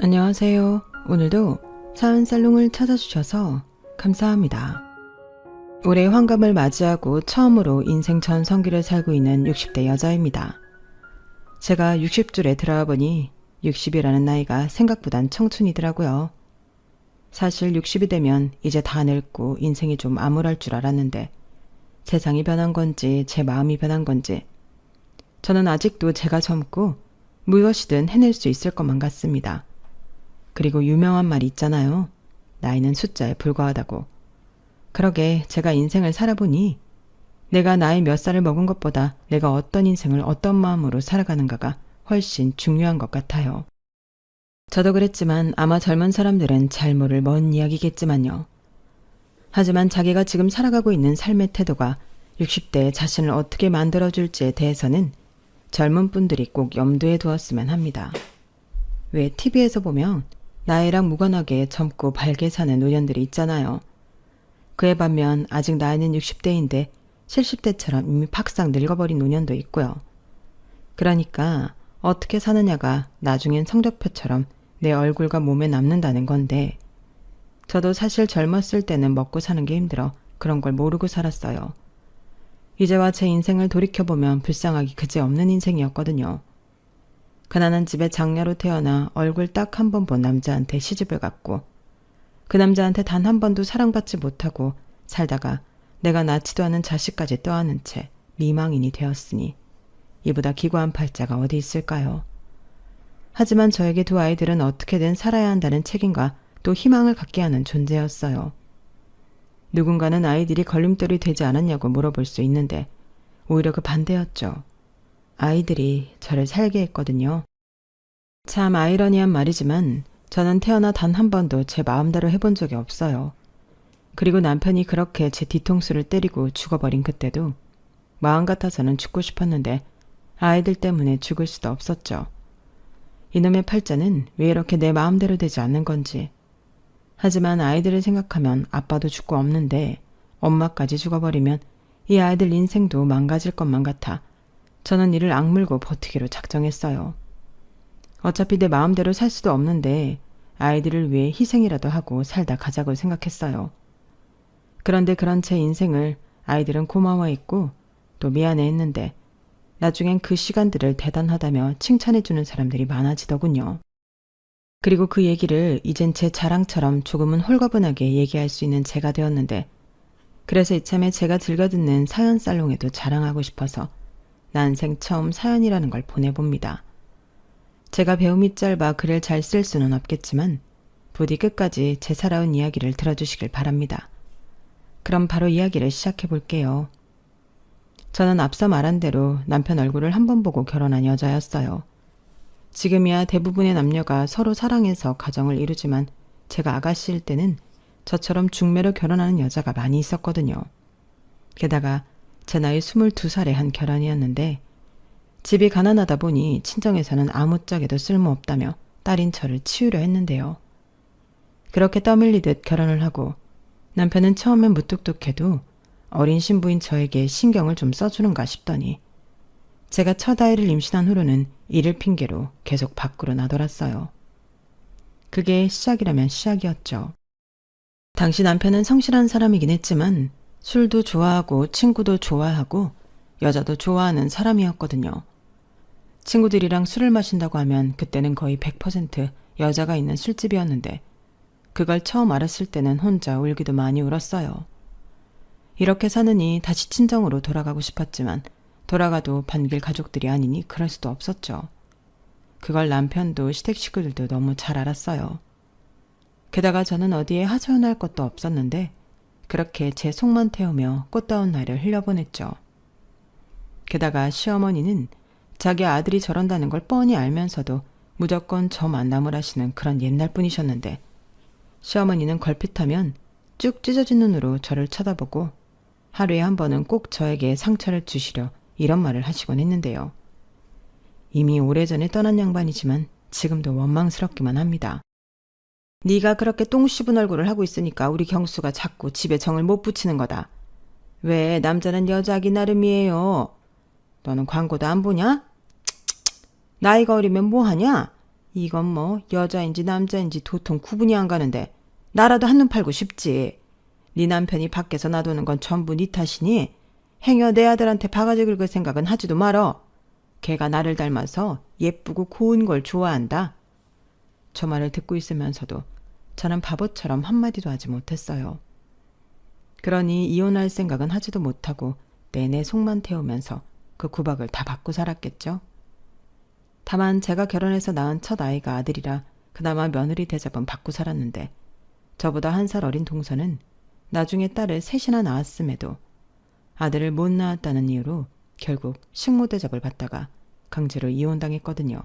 안녕하세요. 오늘도 사연살롱을 찾아주셔서 감사합니다. 올해 환갑을 맞이하고 처음으로 인생 전성기를 살고 있는 60대 여자입니다. 제가 60줄에 들어와 보니 60이라는 나이가 생각보단 청춘이더라고요. 사실 60이 되면 이제 다 늙고 인생이 좀 암울할 줄 알았는데 세상이 변한 건지 제 마음이 변한 건지 저는 아직도 제가 젊고 무엇이든 해낼 수 있을 것만 같습니다. 그리고 유명한 말이 있잖아요. 나이는 숫자에 불과하다고. 그러게 제가 인생을 살아보니 내가 나이 몇 살을 먹은 것보다 내가 어떤 인생을 어떤 마음으로 살아가는가가 훨씬 중요한 것 같아요. 저도 그랬지만 아마 젊은 사람들은 잘 모를 먼 이야기겠지만요. 하지만 자기가 지금 살아가고 있는 삶의 태도가 60대의 자신을 어떻게 만들어줄지에 대해서는 젊은 분들이 꼭 염두에 두었으면 합니다. 왜 TV에서 보면 나이랑 무관하게 젊고 밝게 사는 노년들이 있잖아요. 그에 반면 아직 나이는 60대인데 70대처럼 이미 팍상 늙어버린 노년도 있고요. 그러니까 어떻게 사느냐가 나중엔 성적표처럼 내 얼굴과 몸에 남는다는 건데 저도 사실 젊었을 때는 먹고 사는 게 힘들어 그런 걸 모르고 살았어요. 이제와 제 인생을 돌이켜보면 불쌍하기 그지없는 인생이었거든요. 가난한 집에 장녀로 태어나 얼굴 딱 한 번 본 남자한테 시집을 갔고 그 남자한테 단 한 번도 사랑받지 못하고 살다가 내가 낳지도 않은 자식까지 떠안은 채 미망인이 되었으니 이보다 기구한 팔자가 어디 있을까요? 하지만 저에게 두 아이들은 어떻게든 살아야 한다는 책임과 또 희망을 갖게 하는 존재였어요. 누군가는 아이들이 걸림돌이 되지 않았냐고 물어볼 수 있는데 오히려 그 반대였죠. 아이들이 저를 살게 했거든요. 참 아이러니한 말이지만 저는 태어나 단 한 번도 제 마음대로 해본 적이 없어요. 그리고 남편이 그렇게 제 뒤통수를 때리고 죽어버린 그때도 마음 같아서는 죽고 싶었는데 아이들 때문에 죽을 수도 없었죠. 이놈의 팔자는 왜 이렇게 내 마음대로 되지 않는 건지. 하지만 아이들을 생각하면 아빠도 죽고 없는데 엄마까지 죽어버리면 이 아이들 인생도 망가질 것만 같아 저는 이를 악물고 버티기로 작정했어요. 어차피 내 마음대로 살 수도 없는데 아이들을 위해 희생이라도 하고 살다 가자고 생각했어요. 그런데 그런 제 인생을 아이들은 고마워했고 또 미안해했는데 나중엔 그 시간들을 대단하다며 칭찬해주는 사람들이 많아지더군요. 그리고 그 얘기를 이젠 제 자랑처럼 조금은 홀가분하게 얘기할 수 있는 제가 되었는데 그래서 이참에 제가 즐겨 듣는 사연살롱에도 자랑하고 싶어서 난생 처음 사연이라는 걸 보내봅니다. 제가 배움이 짧아 글을 잘 쓸 수는 없겠지만 부디 끝까지 제 살아온 이야기를 들어주시길 바랍니다. 그럼 바로 이야기를 시작해 볼게요. 저는 앞서 말한 대로 남편 얼굴을 한 번 보고 결혼한 여자였어요. 지금이야 대부분의 남녀가 서로 사랑해서 가정을 이루지만 제가 아가씨일 때는 저처럼 중매로 결혼하는 여자가 많이 있었거든요. 게다가 제 나이 22살에 한 결혼이었는데 집이 가난하다 보니 친정에서는 아무짝에도 쓸모없다며 딸인 저를 치우려 했는데요. 그렇게 떠밀리듯 결혼을 하고 남편은 처음엔 무뚝뚝해도 어린 신부인 저에게 신경을 좀 써주는가 싶더니 제가 첫 아이를 임신한 후로는 이를 핑계로 계속 밖으로 나돌았어요. 그게 시작이라면 시작이었죠. 당시 남편은 성실한 사람이긴 했지만 술도 좋아하고 친구도 좋아하고 여자도 좋아하는 사람이었거든요. 친구들이랑 술을 마신다고 하면 그때는 거의 100% 여자가 있는 술집이었는데 그걸 처음 알았을 때는 혼자 울기도 많이 울었어요. 이렇게 사느니 다시 친정으로 돌아가고 싶었지만 돌아가도 반길 가족들이 아니니 그럴 수도 없었죠. 그걸 남편도 시댁 식구들도 너무 잘 알았어요. 게다가 저는 어디에 하소연할 것도 없었는데 그렇게 제 속만 태우며 꽃다운 날을 흘려보냈죠. 게다가 시어머니는 자기 아들이 저런다는 걸 뻔히 알면서도 무조건 저 만남을 하시는 그런 옛날 분이셨는데 시어머니는 걸핏하면 쭉 찢어진 눈으로 저를 쳐다보고 하루에 한 번은 꼭 저에게 상처를 주시려 이런 말을 하시곤 했는데요. 이미 오래전에 떠난 양반이지만 지금도 원망스럽기만 합니다. 네가 그렇게 똥 씹은 얼굴을 하고 있으니까 우리 경수가 자꾸 집에 정을 못 붙이는 거다. 왜 남자는 여자하기 나름이에요. 너는 광고도 안 보냐? 나이가 어리면 뭐하냐? 이건 뭐 여자인지 남자인지 도통 구분이 안 가는데 나라도 한눈 팔고 싶지. 네 남편이 밖에서 놔두는 건 전부 네 탓이니 행여 내 아들한테 바가지 긁을 생각은 하지도 말어. 걔가 나를 닮아서 예쁘고 고운 걸 좋아한다. 저 말을 듣고 있으면서도 저는 바보처럼 한마디도 하지 못했어요. 그러니 이혼할 생각은 하지도 못하고 내내 속만 태우면서 그 구박을 다 받고 살았겠죠. 다만 제가 결혼해서 낳은 첫 아이가 아들이라 그나마 며느리 대접은 받고 살았는데 저보다 1살 어린 동서는 나중에 딸을 셋이나 낳았음에도 아들을 못 낳았다는 이유로 결국 식모 대접을 받다가 강제로 이혼당했거든요.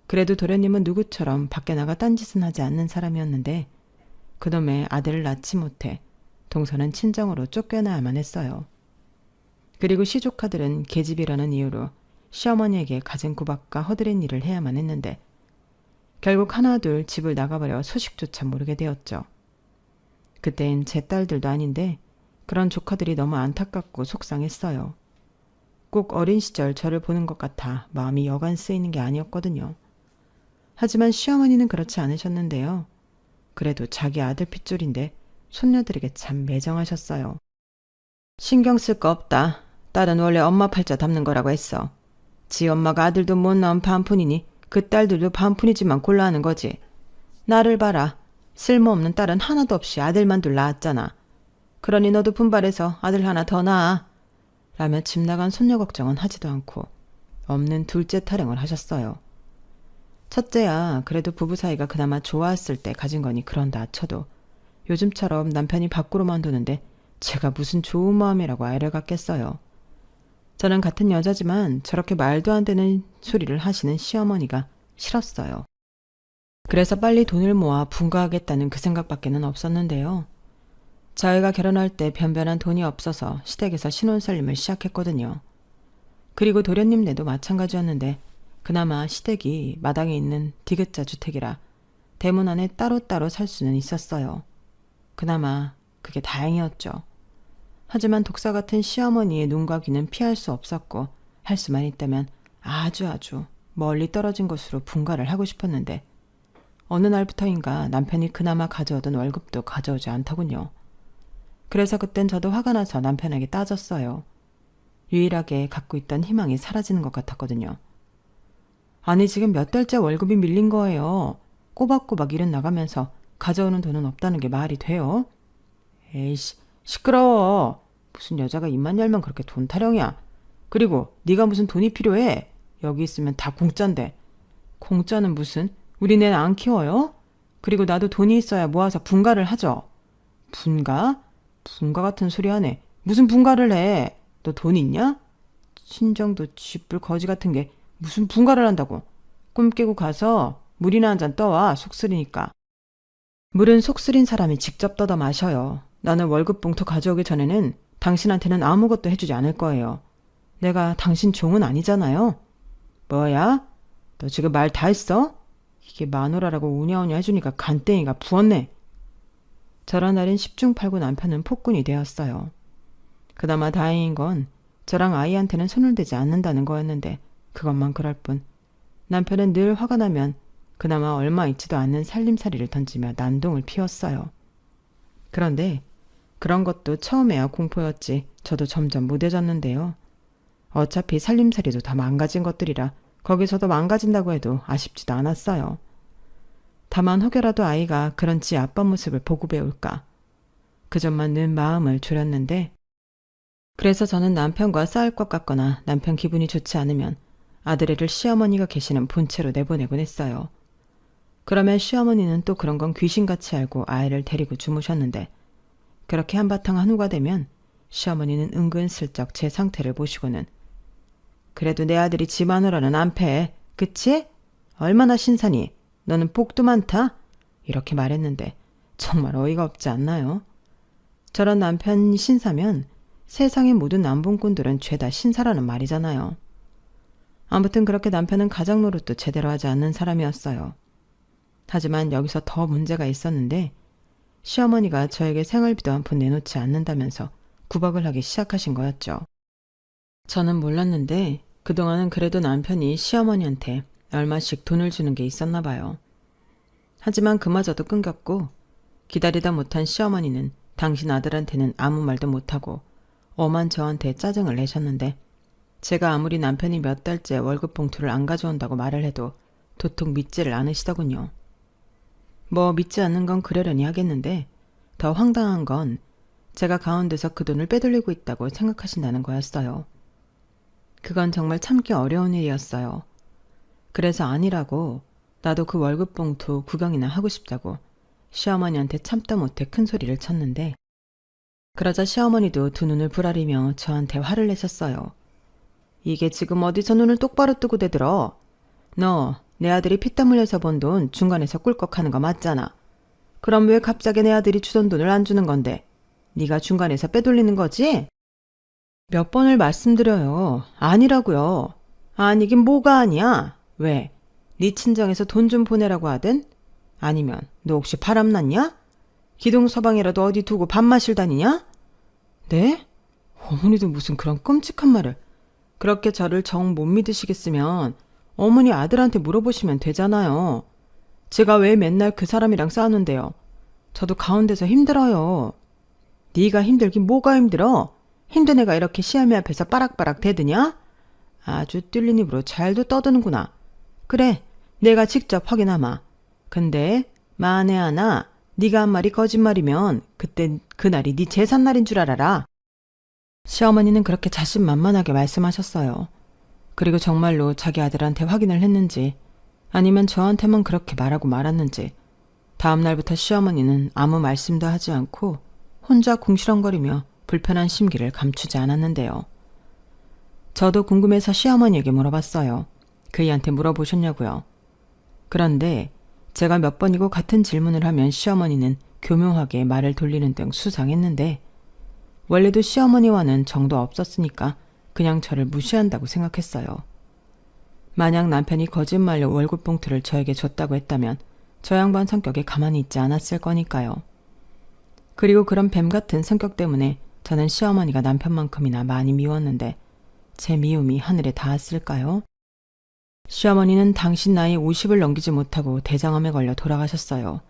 그래도 도련님은 누구처럼 밖에 나가 딴짓은 하지 않는 사람이었는데 그놈의 아들을 낳지 못해 동서는 친정으로 쫓겨나야만 했어요. 그리고 시조카들은 계집이라는 이유로 시어머니에게 갖은 구박과 허드렛 일을 해야만 했는데 결국 하나둘 집을 나가버려 소식조차 모르게 되었죠. 그땐 제 딸들도 아닌데 그런 조카들이 너무 안타깝고 속상했어요. 꼭 어린 시절 저를 보는 것 같아 마음이 여간 쓰이는 게 아니었거든요. 하지만 시어머니는 그렇지 않으셨는데요. 그래도 자기 아들 핏줄인데 손녀들에게 참 매정하셨어요. 신경 쓸 거 없다. 딸은 원래 엄마 팔자 담는 거라고 했어. 지 엄마가 아들도 못 낳은 반푼이니 그 딸들도 반푼이지만 골라 하는 거지. 나를 봐라. 쓸모없는 딸은 하나도 없이 아들만 둘 낳았잖아. 그러니 너도 분발해서 아들 하나 더 낳아. 라며 집 나간 손녀 걱정은 하지도 않고 없는 둘째 타령을 하셨어요. 첫째야 그래도 부부 사이가 그나마 좋았을 때 가진 거니 그런다 쳐도 요즘처럼 남편이 밖으로만 도는데 제가 무슨 좋은 마음이라고 아이를 갖겠어요. 저는 같은 여자지만 저렇게 말도 안 되는 소리를 하시는 시어머니가 싫었어요. 그래서 빨리 돈을 모아 분가하겠다는 그 생각밖에는 없었는데요. 저희가 결혼할 때 변변한 돈이 없어서 시댁에서 신혼살림을 시작했거든요. 그리고 도련님네도 마찬가지였는데 그나마 시댁이 마당에 있는 디귿자 주택이라 대문 안에 따로따로 살 수는 있었어요. 그나마 그게 다행이었죠. 하지만 독사 같은 시어머니의 눈과 귀는 피할 수 없었고 할 수만 있다면 아주 멀리 떨어진 곳으로 분가를 하고 싶었는데 어느 날부터인가 남편이 그나마 가져오던 월급도 가져오지 않더군요. 그래서 그땐 저도 화가 나서 남편에게 따졌어요. 유일하게 갖고 있던 희망이 사라지는 것 같았거든요. 아니 지금 몇 달째 월급이 밀린 거예요. 꼬박꼬박 일은 나가면서 가져오는 돈은 없다는 게 말이 돼요? 에이씨 시끄러워. 무슨 여자가 입만 열면 그렇게 돈 타령이야. 그리고 네가 무슨 돈이 필요해. 여기 있으면 다 공짜인데. 공짜는 무슨? 우리 애 안 키워요? 그리고 나도 돈이 있어야 모아서 분가를 하죠. 분가? 분가 같은 소리 하네. 무슨 분가를 해? 너 돈 있냐? 친정도 쥐뿔 거지 같은 게 무슨 분가를 한다고. 꿈 깨고 가서 물이나 한 잔 떠와. 속 쓰리니까. 물은 속 쓰린 사람이 직접 떠다 마셔요. 나는 월급 봉투 가져오기 전에는 당신한테는 아무것도 해주지 않을 거예요. 내가 당신 종은 아니잖아요. 뭐야? 너 지금 말 다 했어? 이게 마누라라고 우냐우냐 해주니까 간땡이가 부었네. 저런 날인 10중 8구 남편은 폭군이 되었어요. 그나마 다행인 건 저랑 아이한테는 손을 대지 않는다는 거였는데 그것만 그럴 뿐 남편은 늘 화가 나면 그나마 얼마 있지도 않는 살림살이를 던지며 난동을 피웠어요. 그런데 그런 것도 처음에야 공포였지 저도 점점 무뎌졌는데요. 어차피 살림살이도 다 망가진 것들이라 거기서도 망가진다고 해도 아쉽지도 않았어요. 다만 혹여라도 아이가 그런 지 아빠 모습을 보고 배울까. 그 점만 늘 마음을 졸였는데 그래서 저는 남편과 싸울 것 같거나 남편 기분이 좋지 않으면 아들애를 시어머니가 계시는 본체로 내보내곤 했어요. 그러면 시어머니는 또 그런 건 귀신같이 알고 아이를 데리고 주무셨는데 그렇게 한바탕 한우가 되면 시어머니는 은근슬쩍 제 상태를 보시고는 그래도 내 아들이 지 마누라는 안 패. 그치? 얼마나 신사니? 너는 복도 많다? 이렇게 말했는데 정말 어이가 없지 않나요? 저런 남편 신사면 세상의 모든 남봉꾼들은 죄다 신사라는 말이잖아요. 아무튼 그렇게 남편은 가장 노릇도 제대로 하지 않는 사람이었어요. 하지만 여기서 더 문제가 있었는데 시어머니가 저에게 생활비도 한 푼 내놓지 않는다면서 구박을 하기 시작하신 거였죠. 저는 몰랐는데 그동안은 그래도 남편이 시어머니한테 얼마씩 돈을 주는 게 있었나 봐요. 하지만 그마저도 끊겼고 기다리다 못한 시어머니는 당신 아들한테는 아무 말도 못하고 엄한 저한테 짜증을 내셨는데 제가 아무리 남편이 몇 달째 월급 봉투를 안 가져온다고 말을 해도 도통 믿지를 않으시더군요. 뭐 믿지 않는 건 그러려니 하겠는데 더 황당한 건 제가 가운데서 그 돈을 빼돌리고 있다고 생각하신다는 거였어요. 그건 정말 참기 어려운 일이었어요. 그래서 아니라고 나도 그 월급 봉투 구경이나 하고 싶다고 시어머니한테 참다 못해 큰 소리를 쳤는데 그러자 시어머니도 두 눈을 부라리며 저한테 화를 내셨어요. 이게 지금 어디서 눈을 똑바로 뜨고 대들어. 너 내 아들이 피땀 흘려서 번 돈 중간에서 꿀꺽하는 거 맞잖아. 그럼 왜 갑자기 내 아들이 주던 돈을 안 주는 건데 네가 중간에서 빼돌리는 거지? 몇 번을 말씀드려요. 아니라고요. 아니긴 뭐가 아니야. 왜? 네 친정에서 돈 좀 보내라고 하든? 아니면 너 혹시 바람났냐? 기동서방이라도 어디 두고 밥 마실 다니냐? 네? 어머니도 무슨 그런 끔찍한 말을. 그렇게 저를 정 못 믿으시겠으면 어머니 아들한테 물어보시면 되잖아요. 제가 왜 맨날 그 사람이랑 싸우는데요. 저도 가운데서 힘들어요. 네가 힘들긴 뭐가 힘들어? 힘든 애가 이렇게 시어미 앞에서 빠락빠락 대드냐? 아주 뚫린 입으로 잘도 떠드는구나. 그래, 내가 직접 확인하마. 근데 만에 하나 네가 한 말이 거짓말이면 그땐 그날이 네 제삿날인 줄 알아라. 시어머니는 그렇게 자신만만하게 말씀하셨어요. 그리고 정말로 자기 아들한테 확인을 했는지 아니면 저한테만 그렇게 말하고 말았는지 다음 날부터 시어머니는 아무 말씀도 하지 않고 혼자 궁시렁거리며 불편한 심기를 감추지 않았는데요. 저도 궁금해서 시어머니에게 물어봤어요. 그이한테 물어보셨냐고요. 그런데 제가 몇 번이고 같은 질문을 하면 시어머니는 교묘하게 말을 돌리는 등 수상했는데 원래도 시어머니와는 정도 없었으니까 그냥 저를 무시한다고 생각했어요. 만약 남편이 거짓말로 월급 봉투를 저에게 줬다고 했다면 저 양반 성격에 가만히 있지 않았을 거니까요. 그리고 그런 뱀 같은 성격 때문에 저는 시어머니가 남편만큼이나 많이 미웠는데 제 미움이 하늘에 닿았을까요? 시어머니는 당신 나이 50을 넘기지 못하고 대장암에 걸려 돌아가셨어요.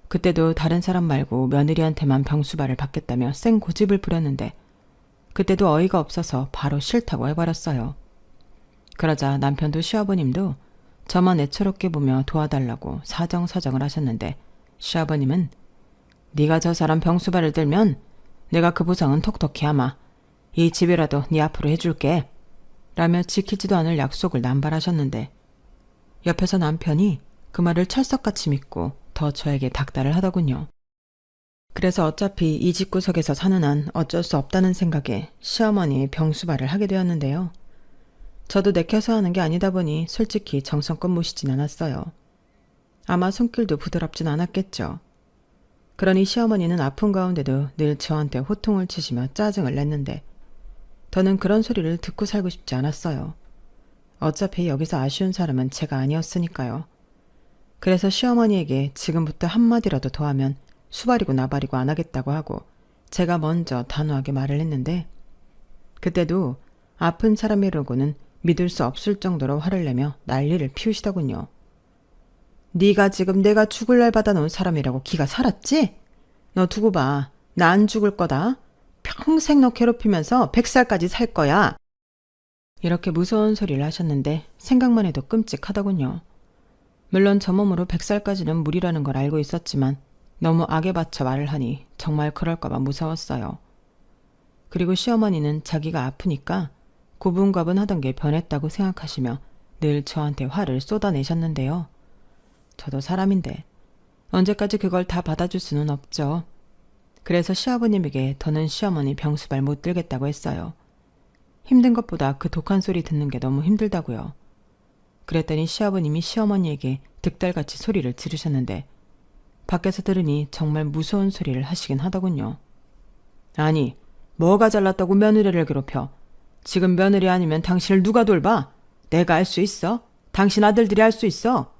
그때도 다른 사람 말고 며느리한테만 병수발을 받겠다며 쌩 고집을 부렸는데 그때도 어이가 없어서 바로 싫다고 해버렸어요. 그러자 남편도 시아버님도 저만 애처롭게 보며 도와달라고 사정사정을 하셨는데 시아버님은 네가 저 사람 병수발을 들면 내가 그 보상은 톡톡히 하마. 이 집이라도 네 앞으로 해줄게. 라며 지키지도 않을 약속을 남발하셨는데 옆에서 남편이 그 말을 철석같이 믿고 더 저에게 닥달을 하더군요. 그래서 어차피 이 집구석에서 사는 한 어쩔 수 없다는 생각에 시어머니의 병수발을 하게 되었는데요. 저도 내켜서 하는 게 아니다 보니 솔직히 정성껏 모시진 않았어요. 아마 손길도 부드럽진 않았겠죠. 그러니 시어머니는 아픈 가운데도 늘 저한테 호통을 치시며 짜증을 냈는데 저는 그런 소리를 듣고 살고 싶지 않았어요. 어차피 여기서 아쉬운 사람은 제가 아니었으니까요. 그래서 시어머니에게 지금부터 한마디라도 더 하면 수발이고 나발이고 안 하겠다고 하고 제가 먼저 단호하게 말을 했는데 그때도 아픈 사람이라고는 믿을 수 없을 정도로 화를 내며 난리를 피우시더군요. 네가 지금 내가 죽을 날 받아놓은 사람이라고 기가 살았지? 너 두고 봐. 나 안 죽을 거다. 평생 너 괴롭히면서 100살까지 살 거야. 이렇게 무서운 소리를 하셨는데 생각만 해도 끔찍하더군요. 물론 저 몸으로 100살까지는 무리라는 걸 알고 있었지만 너무 악에 받쳐 말을 하니 정말 그럴까봐 무서웠어요. 그리고 시어머니는 자기가 아프니까 고분고분하던 게 변했다고 생각하시며 늘 저한테 화를 쏟아내셨는데요. 저도 사람인데 언제까지 그걸 다 받아줄 수는 없죠. 그래서 시아버님에게 더는 시어머니 병수발 못 들겠다고 했어요. 힘든 것보다 그 독한 소리 듣는 게 너무 힘들다고요. 그랬더니 시아버님이 시어머니에게 득달같이 소리를 지르셨는데 밖에서 들으니 정말 무서운 소리를 하시긴 하더군요. 아니, 뭐가 잘났다고 며느리를 괴롭혀. 지금 며느리 아니면 당신을 누가 돌봐? 내가 할 수 있어? 당신 아들들이 할 수 있어?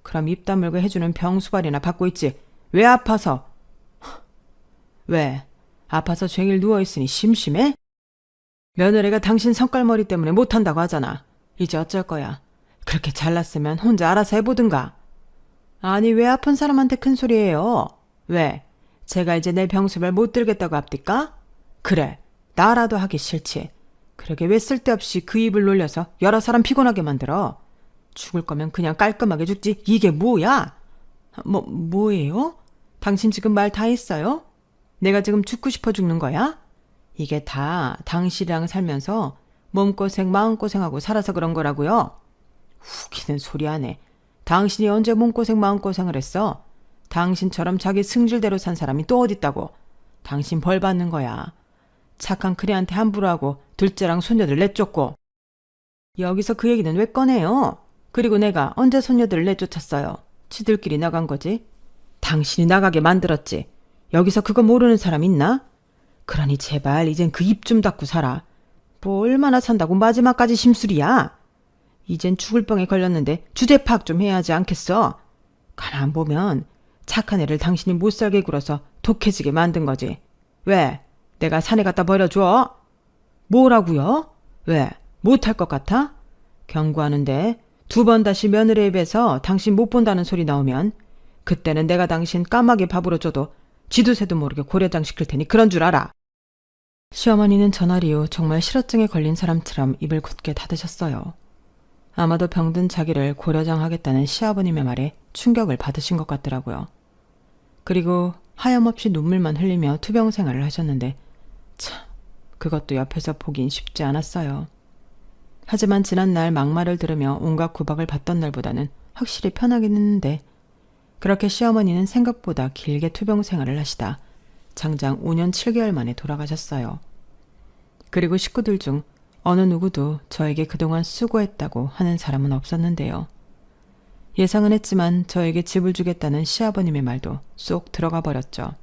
그럼 입 다물고 해주는 병수발이나 받고 있지. 왜 아파서? 왜? 아파서 종일 누워있으니 심심해? 며느리가 당신 성깔머리 때문에 못한다고 하잖아. 이제 어쩔 거야. 그렇게 잘났으면 혼자 알아서 해보든가. 아니 왜 아픈 사람한테 큰 소리예요? 왜? 제가 이제 내 병수발 못 들겠다고 합니까? 그래, 나라도 하기 싫지. 그러게 왜 쓸데없이 그 입을 놀려서 여러 사람 피곤하게 만들어? 죽을 거면 그냥 깔끔하게 죽지. 이게 뭐야? 뭐예요? 당신 지금 말 다 했어요? 내가 지금 죽고 싶어 죽는 거야? 이게 다 당신이랑 살면서 몸고생 마음고생하고 살아서 그런 거라고요? 웃기는 소리 하네. 당신이 언제 몸고생 마음고생을 했어? 당신처럼 자기 승질대로 산 사람이 또 어딨다고. 당신 벌 받는 거야. 착한 크리한테 함부로 하고 둘째랑 손녀들 내쫓고. 여기서 그 얘기는 왜 꺼내요? 그리고 내가 언제 손녀들을 내쫓았어요? 지들끼리 나간 거지. 당신이 나가게 만들었지. 여기서 그거 모르는 사람 있나? 그러니 제발 이젠 그 입 좀 닫고 살아. 뭐 얼마나 산다고 마지막까지 심술이야. 이젠 죽을 병에 걸렸는데 주제 파악 좀 해야 하지 않겠어? 가만 보면 착한 애를 당신이 못살게 굴어서 독해지게 만든 거지. 왜? 내가 산에 갖다 버려줘? 뭐라고요? 왜? 못할 것 같아? 경고하는데 2번 다시 며느리 입에서 당신 못 본다는 소리 나오면 그때는 내가 당신 까마귀 밥으로 줘도 쥐두새도 모르게 고려장 시킬 테니 그런 줄 알아. 시어머니는 전날 이후 정말 실어증에 걸린 사람처럼 입을 굳게 닫으셨어요. 아마도 병든 자기를 고려장하겠다는 시아버님의 말에 충격을 받으신 것 같더라고요. 그리고 하염없이 눈물만 흘리며 투병 생활을 하셨는데 참 그것도 옆에서 보긴 쉽지 않았어요. 하지만 지난날 막말을 들으며 온갖 구박을 받던 날보다는 확실히 편하긴 했는데 그렇게 시어머니는 생각보다 길게 투병 생활을 하시다 장장 5년 7개월 만에 돌아가셨어요. 그리고 식구들 중 어느 누구도 저에게 그동안 수고했다고 하는 사람은 없었는데요. 예상은 했지만 저에게 집을 주겠다는 시아버님의 말도 쏙 들어가 버렸죠.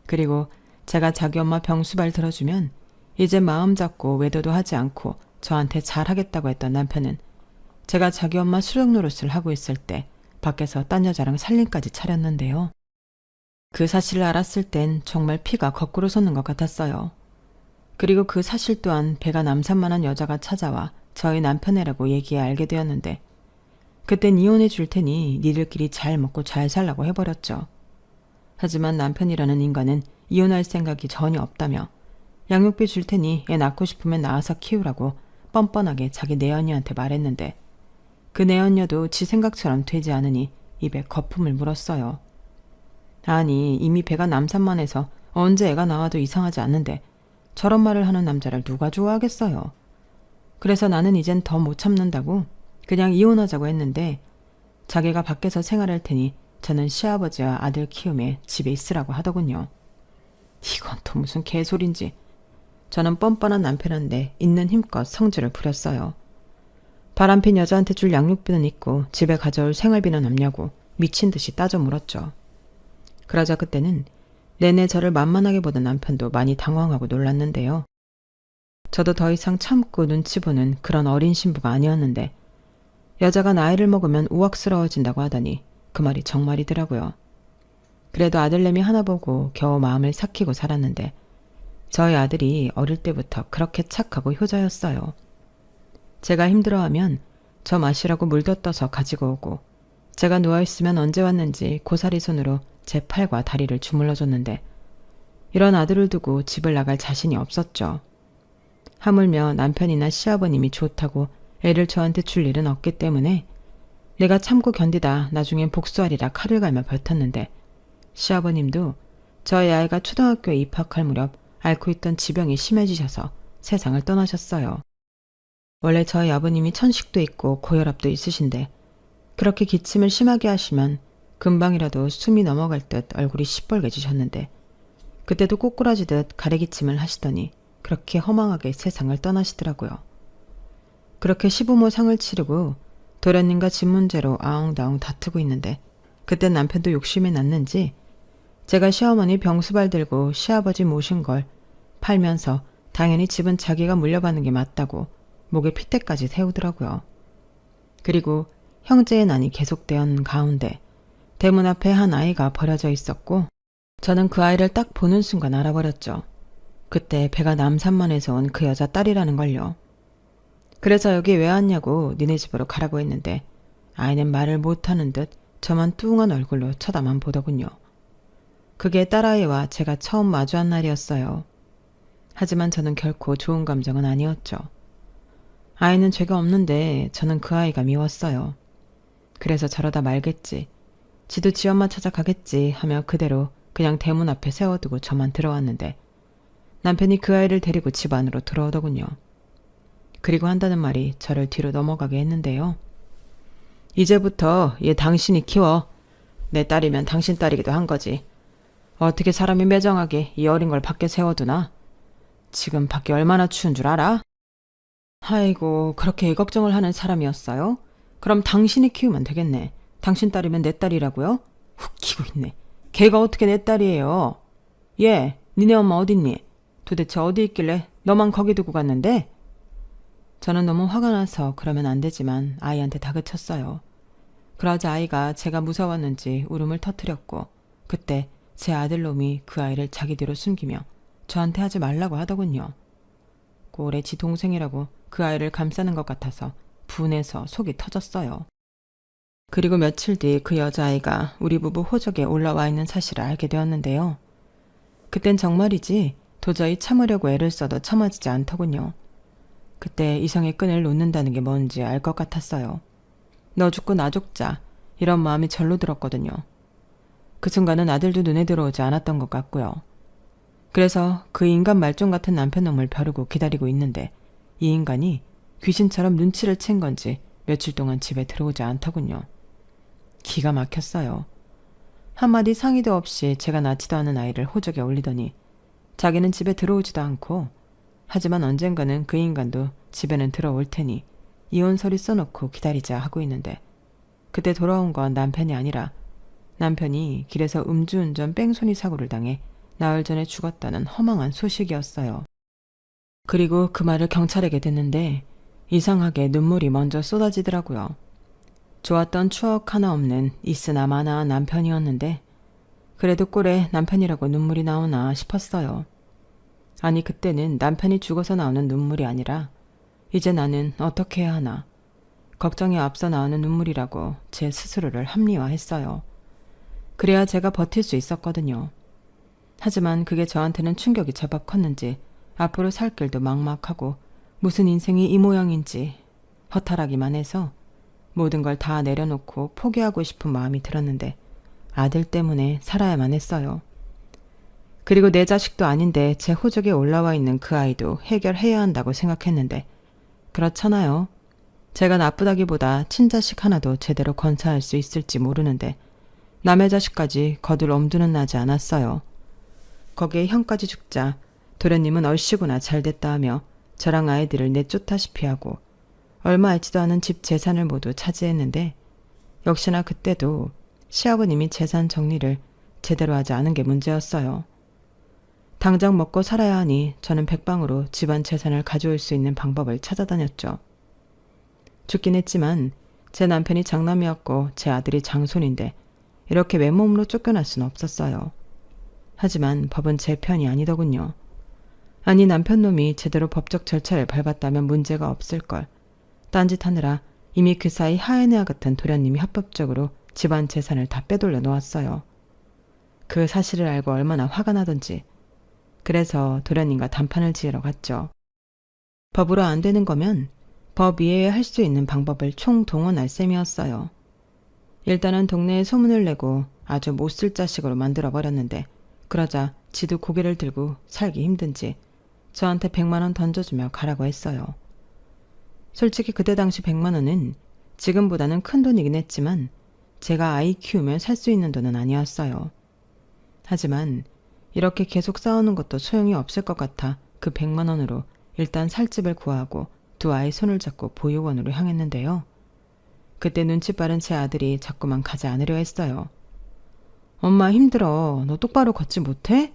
그리고 제가 자기 엄마 병수발 들어주면 이제 마음 잡고 외도도 하지 않고 저한테 잘하겠다고 했던 남편은 제가 자기 엄마 수령 노릇을 하고 있을 때 밖에서 딴 여자랑 살림까지 차렸는데요. 그 사실을 알았을 땐 정말 피가 거꾸로 솟는 것 같았어요. 그리고 그 사실 또한 배가 남산만한 여자가 찾아와 저희 남편이라고 얘기해 알게 되었는데 그땐 이혼해 줄 테니 니들끼리 잘 먹고 잘 살라고 해버렸죠. 하지만 남편이라는 인간은 이혼할 생각이 전혀 없다며 양육비 줄 테니 애 낳고 싶으면 낳아서 키우라고 뻔뻔하게 자기 내언니한테 말했는데 그 내언녀도 지 생각처럼 되지 않으니 입에 거품을 물었어요. 아니 이미 배가 남산만해서 언제 애가 나와도 이상하지 않는데 저런 말을 하는 남자를 누가 좋아하겠어요. 그래서 나는 이젠 더 못 참는다고 그냥 이혼하자고 했는데 자기가 밖에서 생활할 테니 저는 시아버지와 아들 키움에 집에 있으라고 하더군요. 이건 또 무슨 개소린지. 저는 뻔뻔한 남편인데 있는 힘껏 성질을 부렸어요. 바람핀 여자한테 줄 양육비는 있고 집에 가져올 생활비는 없냐고 미친 듯이 따져 물었죠. 그러자 그때는 내내 저를 만만하게 보던 남편도 많이 당황하고 놀랐는데요. 저도 더 이상 참고 눈치 보는 그런 어린 신부가 아니었는데 여자가 나이를 먹으면 우악스러워진다고 하더니 그 말이 정말이더라고요. 그래도 아들내미 하나 보고 겨우 마음을 삭히고 살았는데 저희 아들이 어릴 때부터 그렇게 착하고 효자였어요. 제가 힘들어하면 저 마시라고 물도 떠서 가지고 오고 제가 누워있으면 언제 왔는지 고사리 손으로 제 팔과 다리를 주물러줬는데 이런 아들을 두고 집을 나갈 자신이 없었죠. 하물며 남편이나 시아버님이 좋다고 애를 저한테 줄 일은 없기 때문에 내가 참고 견디다 나중엔 복수하리라 칼을 갈며 버텼는데 시아버님도 저희 아이가 초등학교에 입학할 무렵 앓고 있던 지병이 심해지셔서 세상을 떠나셨어요. 원래 저희 아버님이 천식도 있고 고혈압도 있으신데 그렇게 기침을 심하게 하시면 금방이라도 숨이 넘어갈 듯 얼굴이 시뻘개지셨는데 그때도 꼬꾸라지듯 가래기침을 하시더니 그렇게 허망하게 세상을 떠나시더라고요. 그렇게 시부모 상을 치르고 도련님과 집 문제로 아웅다웅 다투고 있는데 그때 남편도 욕심이 났는지 제가 시어머니 병수발 들고 시아버지 모신 걸 팔면서 당연히 집은 자기가 물려받는 게 맞다고 목에 핏대까지 세우더라고요. 그리고 형제의 난이 계속되었는 가운데 대문 앞에 한 아이가 버려져 있었고 저는 그 아이를 딱 보는 순간 알아버렸죠. 그때 배가 남산만에서 온 그 여자 딸이라는 걸요. 그래서 여기 왜 왔냐고 니네 집으로 가라고 했는데 아이는 말을 못하는 듯 저만 뚱한 얼굴로 쳐다만 보더군요. 그게 딸아이와 제가 처음 마주한 날이었어요. 하지만 저는 결코 좋은 감정은 아니었죠. 아이는 죄가 없는데 저는 그 아이가 미웠어요. 그래서 저러다 말겠지. 지도 지 엄마 찾아가겠지 하며 그대로 그냥 대문 앞에 세워두고 저만 들어왔는데 남편이 그 아이를 데리고 집 안으로 들어오더군요. 그리고 한다는 말이 저를 뒤로 넘어가게 했는데요. 이제부터 얘 당신이 키워. 내 딸이면 당신 딸이기도 한 거지. 어떻게 사람이 매정하게 이 어린 걸 밖에 세워두나? 지금 밖에 얼마나 추운 줄 알아? 아이고, 그렇게 걱정을 하는 사람이었어요? 그럼 당신이 키우면 되겠네. 당신 딸이면 내 딸이라고요? 웃기고 있네. 걔가 어떻게 내 딸이에요? 얘, 니네 엄마 어딨니? 도대체 어디 있길래 너만 거기 두고 갔는데? 저는 너무 화가 나서 그러면 안 되지만 아이한테 다그쳤어요. 그러자 아이가 제가 무서웠는지 울음을 터뜨렸고 그때 제 아들놈이 그 아이를 자기 뒤로 숨기며 저한테 하지 말라고 하더군요. 꼴에 지 동생이라고 그 아이를 감싸는 것 같아서 분해서 속이 터졌어요. 그리고 며칠 뒤 그 여자아이가 우리 부부 호적에 올라와 있는 사실을 알게 되었는데요. 그땐 정말이지 도저히 참으려고 애를 써도 참아지지 않더군요. 그때 이성의 끈을 놓는다는 게 뭔지 알 것 같았어요. 너 죽고 나 죽자 이런 마음이 절로 들었거든요. 그 순간은 아들도 눈에 들어오지 않았던 것 같고요. 그래서 그 인간 말종 같은 남편놈을 벼르고 기다리고 있는데 이 인간이 귀신처럼 눈치를 챈 건지 며칠 동안 집에 들어오지 않더군요. 기가 막혔어요. 한마디 상의도 없이 제가 낳지도 않은 아이를 호적에 올리더니 자기는 집에 들어오지도 않고 하지만 언젠가는 그 인간도 집에는 들어올 테니 이혼서류 써놓고 기다리자 하고 있는데 그때 돌아온 건 남편이 아니라 남편이 길에서 음주운전 뺑소니 사고를 당해 나흘 전에 죽었다는 허망한 소식이었어요. 그리고 그 말을 경찰에게 듣는데 이상하게 눈물이 먼저 쏟아지더라고요. 좋았던 추억 하나 없는 있으나 마나한 남편이었는데 그래도 꼴에 남편이라고 눈물이 나오나 싶었어요. 아니 그때는 남편이 죽어서 나오는 눈물이 아니라 이제 나는 어떻게 해야 하나 걱정에 앞서 나오는 눈물이라고 제 스스로를 합리화했어요. 그래야 제가 버틸 수 있었거든요. 하지만 그게 저한테는 충격이 제법 컸는지 앞으로 살 길도 막막하고 무슨 인생이 이 모양인지 허탈하기만 해서 모든 걸 다 내려놓고 포기하고 싶은 마음이 들었는데 아들 때문에 살아야만 했어요. 그리고 내 자식도 아닌데 제 호적에 올라와 있는 그 아이도 해결해야 한다고 생각했는데 그렇잖아요. 제가 나쁘다기보다 친자식 하나도 제대로 건사할 수 있을지 모르는데 남의 자식까지 거들 엄두는 나지 않았어요. 거기에 형까지 죽자 도련님은 얼씨구나 잘됐다 하며 저랑 아이들을 내쫓다시피 하고 얼마 있지도 않은 집 재산을 모두 차지했는데 역시나 그때도 시아버님이 재산 정리를 제대로 하지 않은 게 문제였어요. 당장 먹고 살아야 하니 저는 백방으로 집안 재산을 가져올 수 있는 방법을 찾아다녔죠. 죽긴 했지만 제 남편이 장남이었고 제 아들이 장손인데 이렇게 맨몸으로 쫓겨날 수는 없었어요. 하지만 법은 제 편이 아니더군요. 아니 남편놈이 제대로 법적 절차를 밟았다면 문제가 없을걸. 딴짓하느라 이미 그 사이 하에네아 같은 도련님이 합법적으로 집안 재산을 다 빼돌려 놓았어요. 그 사실을 알고 얼마나 화가 나던지. 그래서 도련님과 단판을 지으러 갔죠. 법으로 안 되는 거면 법 이외에 할 수 있는 방법을 총동원할 셈이었어요. 일단은 동네에 소문을 내고 아주 못쓸 자식으로 만들어버렸는데 그러자 지도 고개를 들고 살기 힘든지 저한테 100만 원 던져주며 가라고 했어요. 솔직히 그때 당시 100만 원은 지금보다는 큰 돈이긴 했지만 제가 아이 키우면 살 수 있는 돈은 아니었어요. 하지만 이렇게 계속 싸우는 것도 소용이 없을 것 같아 그 100만 원으로 일단 살 집을 구하고 두 아이 손을 잡고 보육원으로 향했는데요. 그때 눈치 빠른 제 아들이 자꾸만 가지 않으려 했어요. 엄마 힘들어. 너 똑바로 걷지 못해?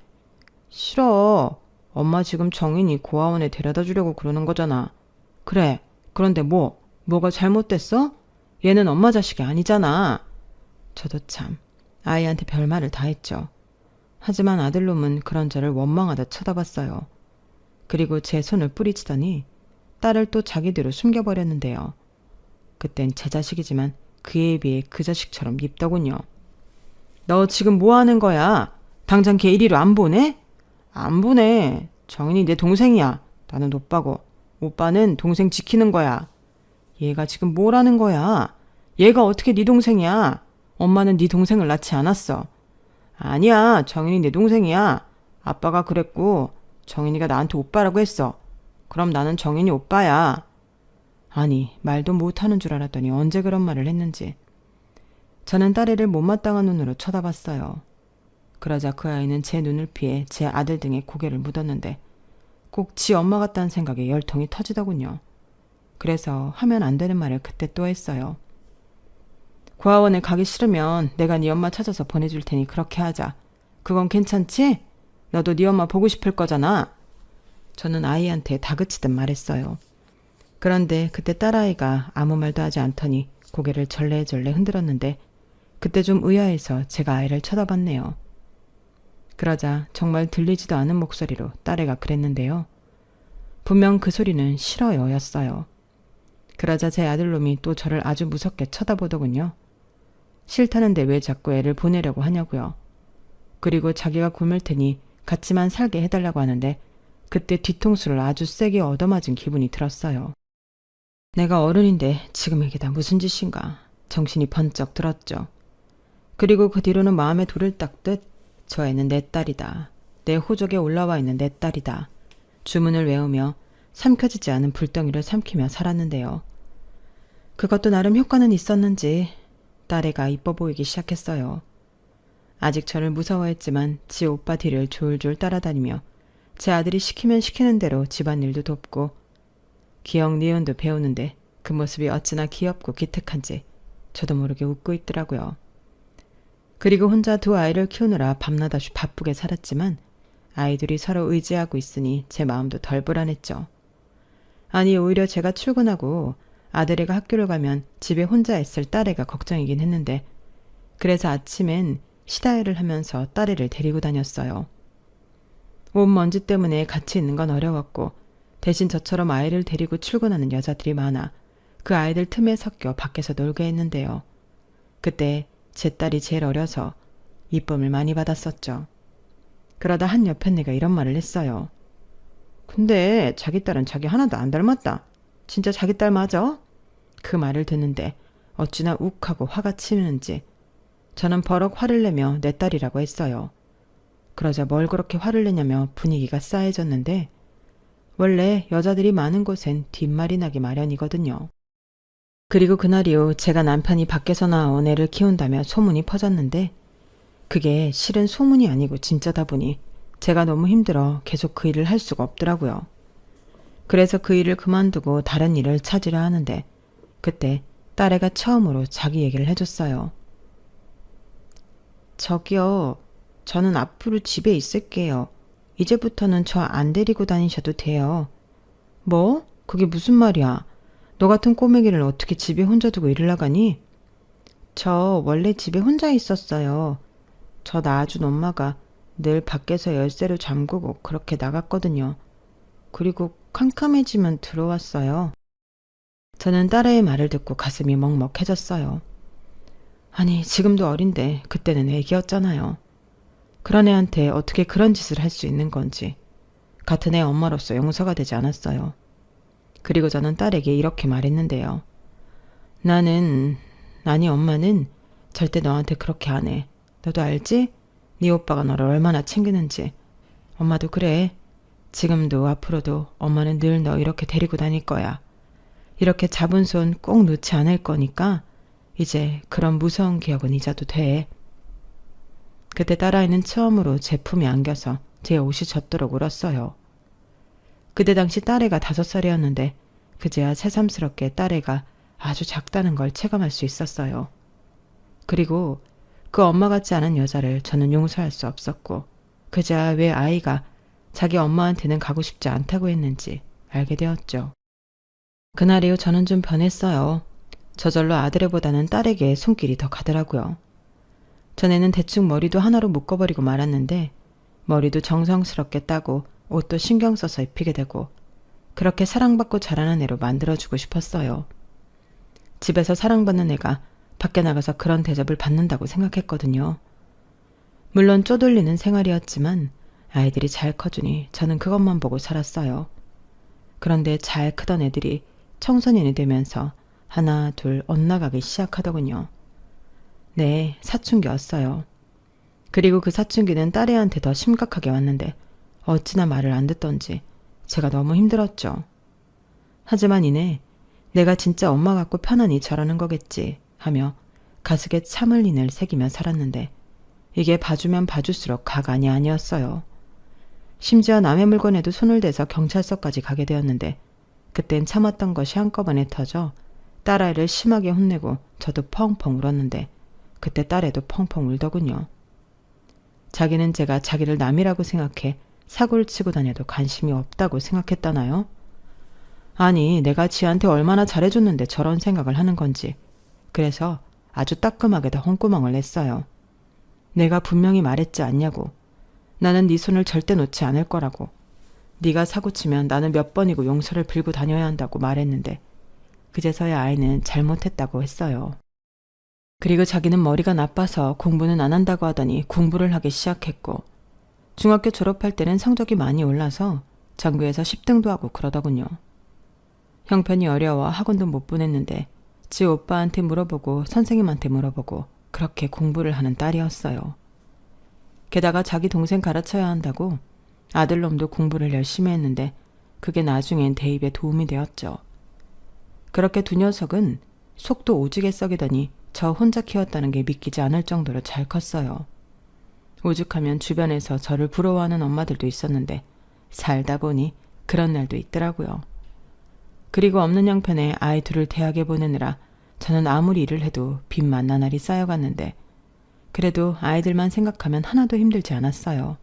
싫어. 엄마 지금 정인이 고아원에 데려다 주려고 그러는 거잖아. 그래. 그런데 뭐가 잘못됐어? 얘는 엄마 자식이 아니잖아. 저도 참 아이한테 별말을 다 했죠. 하지만 아들놈은 그런 저를 원망하다 쳐다봤어요. 그리고 제 손을 뿌리치더니 딸을 또 자기대로 숨겨버렸는데요. 그땐 제 자식이지만 그에 비해 그 자식처럼 밉더군요. 너 지금 뭐 하는 거야? 당장 걔 이리로 안 보내? 안 보내. 정인이 내 동생이야. 나는 오빠고. 오빠는 동생 지키는 거야. 얘가 지금 뭐라는 거야? 얘가 어떻게 네 동생이야? 엄마는 네 동생을 낳지 않았어. 아니야. 정인이 내 동생이야. 아빠가 그랬고 정인이가 나한테 오빠라고 했어. 그럼 나는 정인이 오빠야. 아니, 말도 못하는 줄 알았더니 언제 그런 말을 했는지. 저는 딸애를 못마땅한 눈으로 쳐다봤어요. 그러자 그 아이는 제 눈을 피해 제 아들 등에 고개를 묻었는데 꼭 지 엄마 같다는 생각에 열통이 터지더군요. 그래서 하면 안 되는 말을 그때 또 했어요. 고아원에 가기 싫으면 내가 네 엄마 찾아서 보내줄 테니 그렇게 하자. 그건 괜찮지? 너도 네 엄마 보고 싶을 거잖아. 저는 아이한테 다그치듯 말했어요. 그런데 그때 딸아이가 아무 말도 하지 않더니 고개를 절레절레 흔들었는데 그때 좀 의아해서 제가 아이를 쳐다봤네요. 그러자 정말 들리지도 않은 목소리로 딸애가 그랬는데요. 분명 그 소리는 싫어요였어요. 그러자 제 아들놈이 또 저를 아주 무섭게 쳐다보더군요. 싫다는데 왜 자꾸 애를 보내려고 하냐고요. 그리고 자기가 굶을 테니 같이만 살게 해달라고 하는데 그때 뒤통수를 아주 세게 얻어맞은 기분이 들었어요. 내가 어른인데 지금 이게 다 무슨 짓인가. 정신이 번쩍 들었죠. 그리고 그 뒤로는 마음에 돌을 닦듯 저 애는 내 딸이다. 내 호적에 올라와 있는 내 딸이다. 주문을 외우며 삼켜지지 않은 불덩이를 삼키며 살았는데요. 그것도 나름 효과는 있었는지 딸애가 이뻐 보이기 시작했어요. 아직 저를 무서워했지만 지 오빠 뒤를 졸졸 따라다니며 제 아들이 시키면 시키는 대로 집안일도 돕고 기억 니은도 배우는데 그 모습이 어찌나 귀엽고 기특한지 저도 모르게 웃고 있더라고요. 그리고 혼자 두 아이를 키우느라 밤낮 없이 바쁘게 살았지만 아이들이 서로 의지하고 있으니 제 마음도 덜 불안했죠. 아니 오히려 제가 출근하고 아들애가 학교를 가면 집에 혼자 있을 딸애가 걱정이긴 했는데 그래서 아침엔 시다일을 하면서 딸애를 데리고 다녔어요. 온 먼지 때문에 같이 있는 건 어려웠고 대신 저처럼 아이를 데리고 출근하는 여자들이 많아 그 아이들 틈에 섞여 밖에서 놀게 했는데요. 그때 제 딸이 제일 어려서 이쁨을 많이 받았었죠. 그러다 한 여편네가 이런 말을 했어요. 근데 자기 딸은 자기 하나도 안 닮았다. 진짜 자기 딸 맞아? 그 말을 듣는데 어찌나 욱하고 화가 치미는지 저는 버럭 화를 내며 내 딸이라고 했어요. 그러자 뭘 그렇게 화를 내냐며 분위기가 싸해졌는데 원래 여자들이 많은 곳엔 뒷말이 나기 마련이거든요. 그리고 그날 이후 제가 남편이 밖에서 나온 애를 키운다며 소문이 퍼졌는데 그게 실은 소문이 아니고 진짜다 보니 제가 너무 힘들어 계속 그 일을 할 수가 없더라고요. 그래서 그 일을 그만두고 다른 일을 찾으려 하는데 그때 딸애가 처음으로 자기 얘기를 해줬어요. 저기요, 저는 앞으로 집에 있을게요. 이제부터는 저 안 데리고 다니셔도 돼요. 뭐? 그게 무슨 말이야? 너 같은 꼬맹이를 어떻게 집에 혼자 두고 일을 나가니? 저 원래 집에 혼자 있었어요. 저 낳아준 엄마가 늘 밖에서 열쇠로 잠그고 그렇게 나갔거든요. 그리고 캄캄해지면 들어왔어요. 저는 딸애의 말을 듣고 가슴이 먹먹해졌어요. 아니, 지금도 어린데 그때는 애기였잖아요. 그런 애한테 어떻게 그런 짓을 할 수 있는 건지 같은 애 엄마로서 용서가 되지 않았어요. 그리고 저는 딸에게 이렇게 말했는데요. 아니 엄마는 절대 너한테 그렇게 안 해. 너도 알지? 네 오빠가 너를 얼마나 챙기는지. 엄마도 그래. 지금도 앞으로도 엄마는 늘 너 이렇게 데리고 다닐 거야. 이렇게 잡은 손 꼭 놓지 않을 거니까 이제 그런 무서운 기억은 잊어도 돼. 그때 딸아이는 처음으로 제 품에 안겨서 제 옷이 젖도록 울었어요. 그때 당시 딸애가 5살이었는데 그제야 새삼스럽게 딸애가 아주 작다는 걸 체감할 수 있었어요. 그리고 그 엄마 같지 않은 여자를 저는 용서할 수 없었고 그제야 왜 아이가 자기 엄마한테는 가고 싶지 않다고 했는지 알게 되었죠. 그날 이후 저는 좀 변했어요. 저절로 아들애보다는 딸에게 손길이 더 가더라고요. 전에는 대충 머리도 하나로 묶어버리고 말았는데 머리도 정성스럽게 따고 옷도 신경 써서 입히게 되고 그렇게 사랑받고 자라는 애로 만들어주고 싶었어요. 집에서 사랑받는 애가 밖에 나가서 그런 대접을 받는다고 생각했거든요. 물론 쪼들리는 생활이었지만 아이들이 잘 커주니 저는 그것만 보고 살았어요. 그런데 잘 크던 애들이 청소년이 되면서 하나 둘 엇나가기 시작하더군요. 네, 사춘기였어요. 그리고 그 사춘기는 딸애한테 더 심각하게 왔는데 어찌나 말을 안 듣던지 제가 너무 힘들었죠. 하지만 이내 내가 진짜 엄마 같고 편안히 저러는 거겠지 하며 가슴에 참을린을 새기며 살았는데 이게 봐주면 봐줄수록 가관이 아니었어요. 심지어 남의 물건에도 손을 대서 경찰서까지 가게 되었는데 그땐 참았던 것이 한꺼번에 터져 딸아이를 심하게 혼내고 저도 펑펑 울었는데 그때 딸애도 펑펑 울더군요. 자기는 제가 자기를 남이라고 생각해 사고를 치고 다녀도 관심이 없다고 생각했다나요? 아니, 내가 지한테 얼마나 잘해줬는데 저런 생각을 하는 건지. 그래서 아주 따끔하게 홍구멍을 냈어요. 내가 분명히 말했지 않냐고. 나는 네 손을 절대 놓지 않을 거라고. 네가 사고치면 나는 몇 번이고 용서를 빌고 다녀야 한다고 말했는데 그제서야 아이는 잘못했다고 했어요. 그리고 자기는 머리가 나빠서 공부는 안 한다고 하더니 공부를 하기 시작했고 중학교 졸업할 때는 성적이 많이 올라서 전교에서 10등도 하고 그러더군요. 형편이 어려워 학원도 못 보냈는데 지 오빠한테 물어보고 선생님한테 물어보고 그렇게 공부를 하는 딸이었어요. 게다가 자기 동생 가르쳐야 한다고 아들놈도 공부를 열심히 했는데 그게 나중엔 대입에 도움이 되었죠. 그렇게 두 녀석은 속도 오지게 썩이더니 저 혼자 키웠다는 게 믿기지 않을 정도로 잘 컸어요. 오죽하면 주변에서 저를 부러워하는 엄마들도 있었는데 살다 보니 그런 날도 있더라고요. 그리고 없는 형편에 아이 둘을 대학에 보내느라 저는 아무리 일을 해도 빚만 나날이 쌓여갔는데 그래도 아이들만 생각하면 하나도 힘들지 않았어요.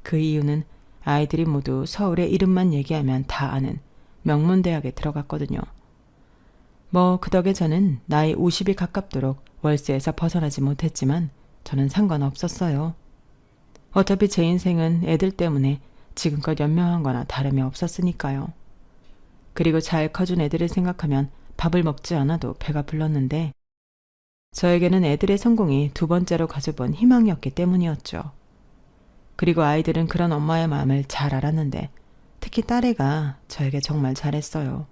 그 이유는 아이들이 모두 서울의 이름만 얘기하면 다 아는 명문대학에 들어갔거든요. 뭐 그 덕에 저는 나이 50이 가깝도록 월세에서 벗어나지 못했지만 저는 상관없었어요. 어차피 제 인생은 애들 때문에 지금껏 연명한 거나 다름이 없었으니까요. 그리고 잘 커준 애들을 생각하면 밥을 먹지 않아도 배가 불렀는데 저에게는 애들의 성공이 두 번째로 가져본 희망이었기 때문이었죠. 그리고 아이들은 그런 엄마의 마음을 잘 알았는데 특히 딸애가 저에게 정말 잘했어요.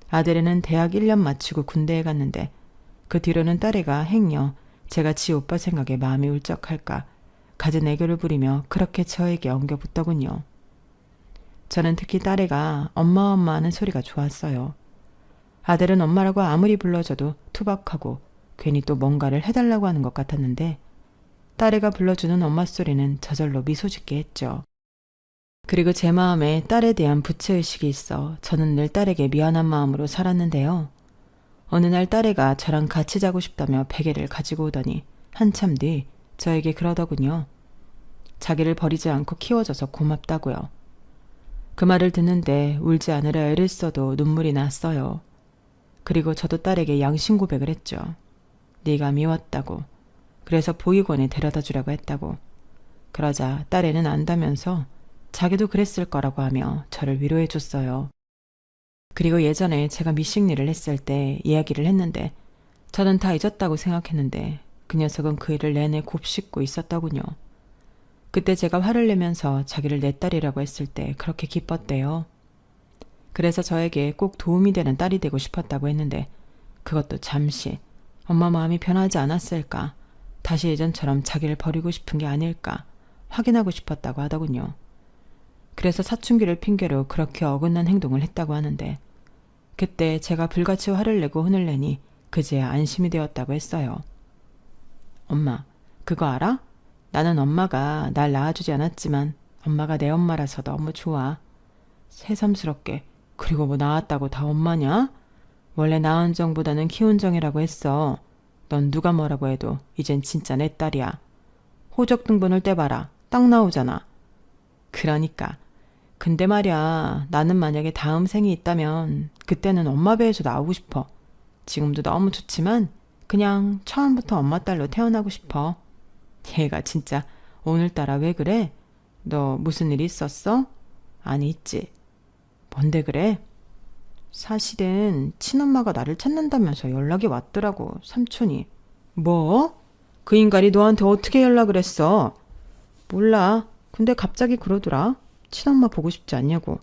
아들애는 대학 1년 마치고 군대에 갔는데 그 뒤로는 딸애가 행여 제가 지 오빠 생각에 마음이 울적할까 갖은 애교를 부리며 그렇게 저에게 엉겨붙더군요. 저는 특히 딸애가 엄마 엄마 하는 소리가 좋았어요. 아들은 엄마라고 아무리 불러줘도 투박하고 괜히 또 뭔가를 해달라고 하는 것 같았는데 딸애가 불러주는 엄마 소리는 저절로 미소 짓게 했죠. 그리고 제 마음에 딸에 대한 부채의식이 있어 저는 늘 딸에게 미안한 마음으로 살았는데요. 어느 날 딸애가 저랑 같이 자고 싶다며 베개를 가지고 오더니 한참 뒤 저에게 그러더군요. 자기를 버리지 않고 키워줘서 고맙다고요. 그 말을 듣는데 울지 않으려 애를 써도 눈물이 났어요. 그리고 저도 딸에게 양심 고백을 했죠. 네가 미웠다고. 그래서 보육원에 데려다 주려고 했다고. 그러자 딸애는 안다면서 자기도 그랬을 거라고 하며 저를 위로해 줬어요. 그리고 예전에 제가 미싱 일을 했을 때 이야기를 했는데 저는 다 잊었다고 생각했는데 그 녀석은 그 일을 내내 곱씹고 있었더군요. 그때 제가 화를 내면서 자기를 내 딸이라고 했을 때 그렇게 기뻤대요. 그래서 저에게 꼭 도움이 되는 딸이 되고 싶었다고 했는데 그것도 잠시 엄마 마음이 변하지 않았을까, 다시 예전처럼 자기를 버리고 싶은 게 아닐까 확인하고 싶었다고 하더군요. 그래서 사춘기를 핑계로 그렇게 어긋난 행동을 했다고 하는데 그때 제가 불같이 화를 내고 혼을 내니 그제야 안심이 되었다고 했어요. 엄마, 그거 알아? 나는 엄마가 날 낳아주지 않았지만 엄마가 내 엄마라서 너무 좋아. 새삼스럽게 그리고 뭐 낳았다고 다 엄마냐? 원래 낳은 정보다는 키운 정이라고 했어. 넌 누가 뭐라고 해도 이젠 진짜 내 딸이야. 호적 등본을 떼봐라. 딱 나오잖아. 그러니까. 근데 말야, 나는 만약에 다음 생이 있다면 그때는 엄마 배에서 나오고 싶어. 지금도 너무 좋지만 그냥 처음부터 엄마 딸로 태어나고 싶어. 얘가 진짜 오늘따라 왜 그래? 너 무슨 일 있었어? 아니, 있지. 뭔데 그래? 사실은 친엄마가 나를 찾는다면서 연락이 왔더라고, 삼촌이. 뭐? 그 인간이 너한테 어떻게 연락을 했어? 몰라. 근데 갑자기 그러더라. 친엄마 보고 싶지 않냐고.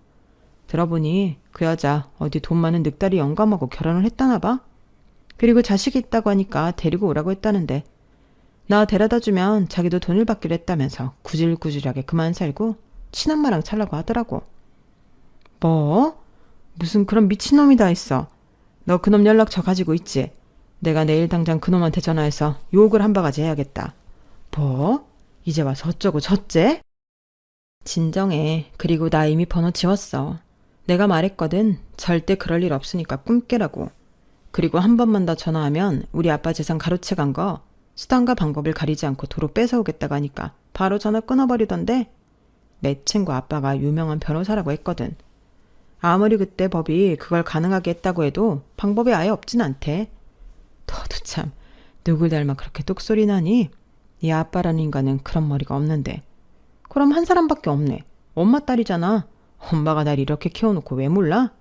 들어보니 그 여자 어디 돈 많은 늑다리 영감하고 결혼을 했다나 봐. 그리고 자식이 있다고 하니까 데리고 오라고 했다는데 나 데려다 주면 자기도 돈을 받기로 했다면서 구질구질하게 그만 살고 친엄마랑 살라고 하더라고. 뭐? 무슨 그런 미친놈이 다 있어. 너 그놈 연락처 가지고 있지? 내가 내일 당장 그놈한테 전화해서 욕을 한 바가지 해야겠다. 뭐? 이제 와서 어쩌고 저째? 진정해. 그리고 나 이미 번호 지웠어. 내가 말했거든. 절대 그럴 일 없으니까 꿈 깨라고. 그리고 한 번만 더 전화하면 우리 아빠 재산 가로채 간 거 수단과 방법을 가리지 않고 도로 뺏어오겠다고 하니까 바로 전화 끊어버리던데 내 친구 아빠가 유명한 변호사라고 했거든. 아무리 그때 법이 그걸 가능하게 했다고 해도 방법이 아예 없진 않대. 너도 참 누굴 닮아 그렇게 똑소리 나니? 네 아빠라는 인간은 그런 머리가 없는데. 그럼 한 사람밖에 없네. 엄마 딸이잖아. 엄마가 날 이렇게 키워놓고 왜 몰라?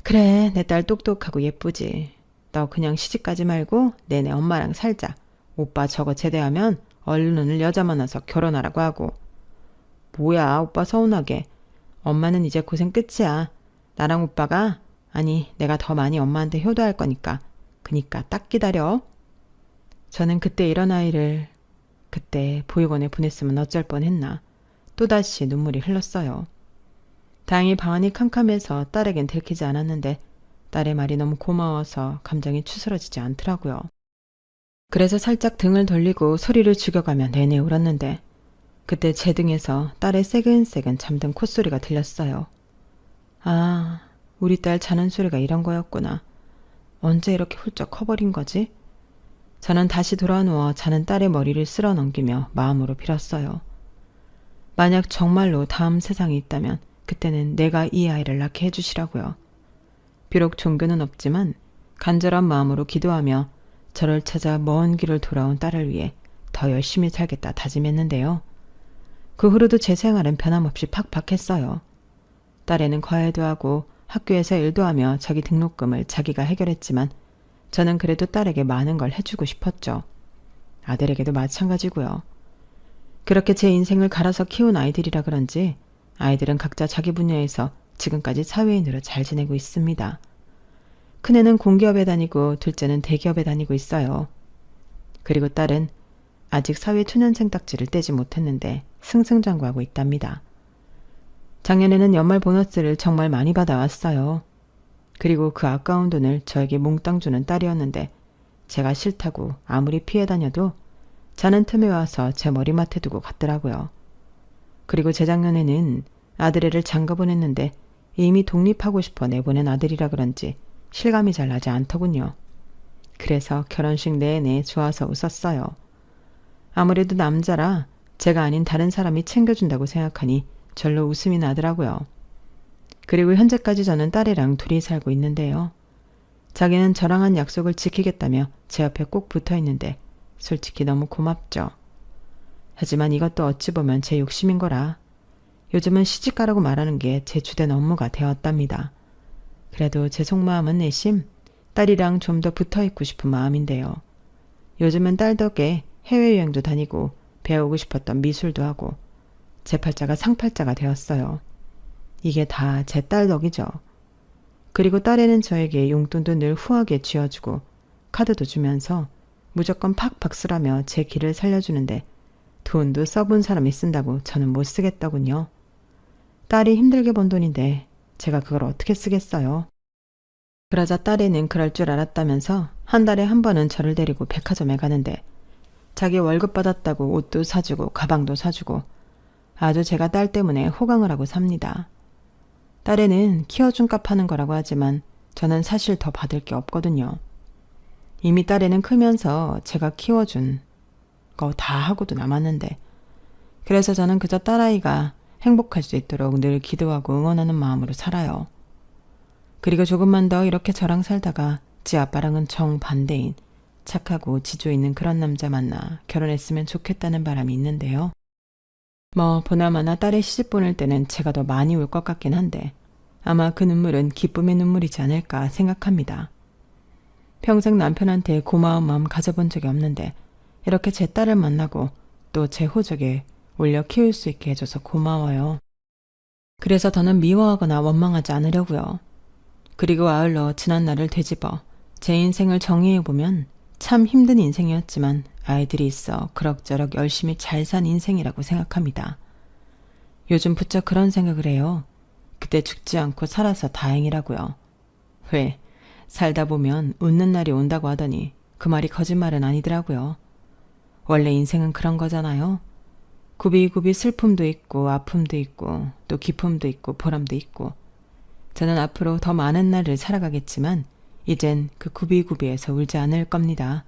그래, 내 딸 똑똑하고 예쁘지. 너 그냥 시집가지 말고 내내 엄마랑 살자. 오빠 저거 제대하면 얼른 여자 만나서 결혼하라고 하고. 뭐야, 오빠 서운하게. 엄마는 이제 고생 끝이야. 나랑 오빠가, 아니 내가 더 많이 엄마한테 효도할 거니까. 그니까 딱 기다려. 저는 그때 이런 아이를 그때 보육원에 보냈으면 어쩔 뻔했나. 또다시 눈물이 흘렀어요. 다행히 방안이 캄캄해서 딸에겐 들키지 않았는데 딸의 말이 너무 고마워서 감정이 추스러지지 않더라고요. 그래서 살짝 등을 돌리고 소리를 죽여가며 내내 울었는데 그때 제 등에서 딸의 새근새근 잠든 콧소리가 들렸어요. 아, 우리 딸 자는 소리가 이런 거였구나. 언제 이렇게 훌쩍 커버린 거지? 저는 다시 돌아누워 자는 딸의 머리를 쓸어 넘기며 마음으로 빌었어요. 만약 정말로 다음 세상이 있다면 그때는 내가 이 아이를 낳게 해주시라고요. 비록 종교는 없지만 간절한 마음으로 기도하며 저를 찾아 먼 길을 돌아온 딸을 위해 더 열심히 살겠다 다짐했는데요. 그 후로도 제 생활은 변함없이 팍팍했어요. 딸애는 과외도 하고 학교에서 일도 하며 자기 등록금을 자기가 해결했지만 저는 그래도 딸에게 많은 걸 해주고 싶었죠. 아들에게도 마찬가지고요. 그렇게 제 인생을 갈아서 키운 아이들이라 그런지 아이들은 각자 자기 분야에서 지금까지 사회인으로 잘 지내고 있습니다. 큰애는 공기업에 다니고 둘째는 대기업에 다니고 있어요. 그리고 딸은 아직 사회초년생 딱지를 떼지 못했는데 승승장구하고 있답니다. 작년에는 연말 보너스를 정말 많이 받아왔어요. 그리고 그 아까운 돈을 저에게 몽땅 주는 딸이었는데 제가 싫다고 아무리 피해 다녀도 자는 틈에 와서 제 머리맡에 두고 갔더라고요. 그리고 재작년에는 아들애를 장가 보냈는데 이미 독립하고 싶어 내보낸 아들이라 그런지 실감이 잘 나지 않더군요. 그래서 결혼식 내내 좋아서 웃었어요. 아무래도 남자라 제가 아닌 다른 사람이 챙겨준다고 생각하니 절로 웃음이 나더라고요. 그리고 현재까지 저는 딸애랑 둘이 살고 있는데요. 자기는 저랑 한 약속을 지키겠다며 제 옆에 꼭 붙어 있는데 솔직히 너무 고맙죠. 하지만 이것도 어찌 보면 제 욕심인 거라 요즘은 시집가라고 말하는 게 제 주된 업무가 되었답니다. 그래도 제 속마음은 내심 딸이랑 좀 더 붙어있고 싶은 마음인데요. 요즘은 딸 덕에 해외여행도 다니고 배우고 싶었던 미술도 하고 제 팔자가 상팔자가 되었어요. 이게 다 제 딸 덕이죠. 그리고 딸애는 저에게 용돈도 늘 후하게 쥐어주고 카드도 주면서 무조건 팍팍 쓰라며 제 길을 살려주는데 돈도 써본 사람이 쓴다고 저는 못 쓰겠더군요. 딸이 힘들게 번 돈인데 제가 그걸 어떻게 쓰겠어요. 그러자 딸애는 그럴 줄 알았다면서 한 달에 한 번은 저를 데리고 백화점에 가는데 자기 월급 받았다고 옷도 사주고 가방도 사주고 아주 제가 딸 때문에 호강을 하고 삽니다. 딸애는 키워준 값 하는 거라고 하지만 저는 사실 더 받을 게 없거든요. 이미 딸애는 크면서 제가 키워준 거 다 하고도 남았는데 그래서 저는 그저 딸아이가 행복할 수 있도록 늘 기도하고 응원하는 마음으로 살아요. 그리고 조금만 더 이렇게 저랑 살다가 지 아빠랑은 정반대인 착하고 지조 있는 그런 남자 만나 결혼했으면 좋겠다는 바람이 있는데요. 뭐 보나마나 딸의 시집 보낼 때는 제가 더 많이 울 것 같긴 한데 아마 그 눈물은 기쁨의 눈물이지 않을까 생각합니다. 평생 남편한테 고마운 마음 가져본 적이 없는데 이렇게 제 딸을 만나고 또 제 호적에 올려 키울 수 있게 해줘서 고마워요. 그래서 더는 미워하거나 원망하지 않으려고요. 그리고 아울러 지난 날을 되짚어 제 인생을 정리해보면 참 힘든 인생이었지만 아이들이 있어 그럭저럭 열심히 잘 산 인생이라고 생각합니다. 요즘 부쩍 그런 생각을 해요. 그때 죽지 않고 살아서 다행이라고요. 왜? 살다 보면 웃는 날이 온다고 하더니 그 말이 거짓말은 아니더라고요. 원래 인생은 그런 거잖아요. 굽이굽이 슬픔도 있고 아픔도 있고 또 기쁨도 있고 보람도 있고 저는 앞으로 더 많은 날을 살아가겠지만 이젠 그 굽이굽이에서 울지 않을 겁니다.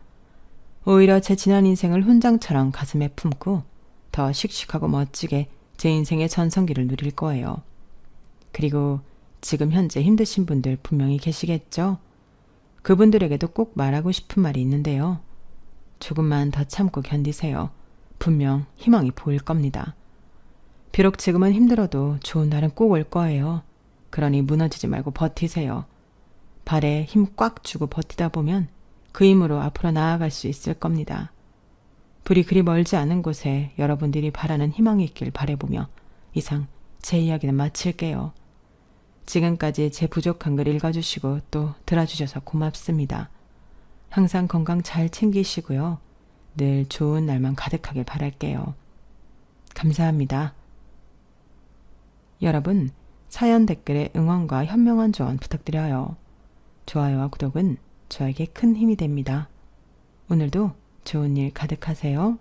오히려 제 지난 인생을 훈장처럼 가슴에 품고 더 씩씩하고 멋지게 제 인생의 전성기를 누릴 거예요. 그리고 지금 현재 힘드신 분들 분명히 계시겠죠? 그분들에게도 꼭 말하고 싶은 말이 있는데요. 조금만 더 참고 견디세요. 분명 희망이 보일 겁니다. 비록 지금은 힘들어도 좋은 날은 꼭 올 거예요. 그러니 무너지지 말고 버티세요. 발에 힘 꽉 주고 버티다 보면 그 힘으로 앞으로 나아갈 수 있을 겁니다. 불이 그리 멀지 않은 곳에 여러분들이 바라는 희망이 있길 바라보며 이상 제 이야기는 마칠게요. 지금까지 제 부족한 글 읽어주시고 또 들어주셔서 고맙습니다. 항상 건강 잘 챙기시고요. 늘 좋은 날만 가득하길 바랄게요. 감사합니다. 여러분, 사연 댓글에 응원과 현명한 조언 부탁드려요. 좋아요와 구독은 저에게 큰 힘이 됩니다. 오늘도 좋은 일 가득하세요.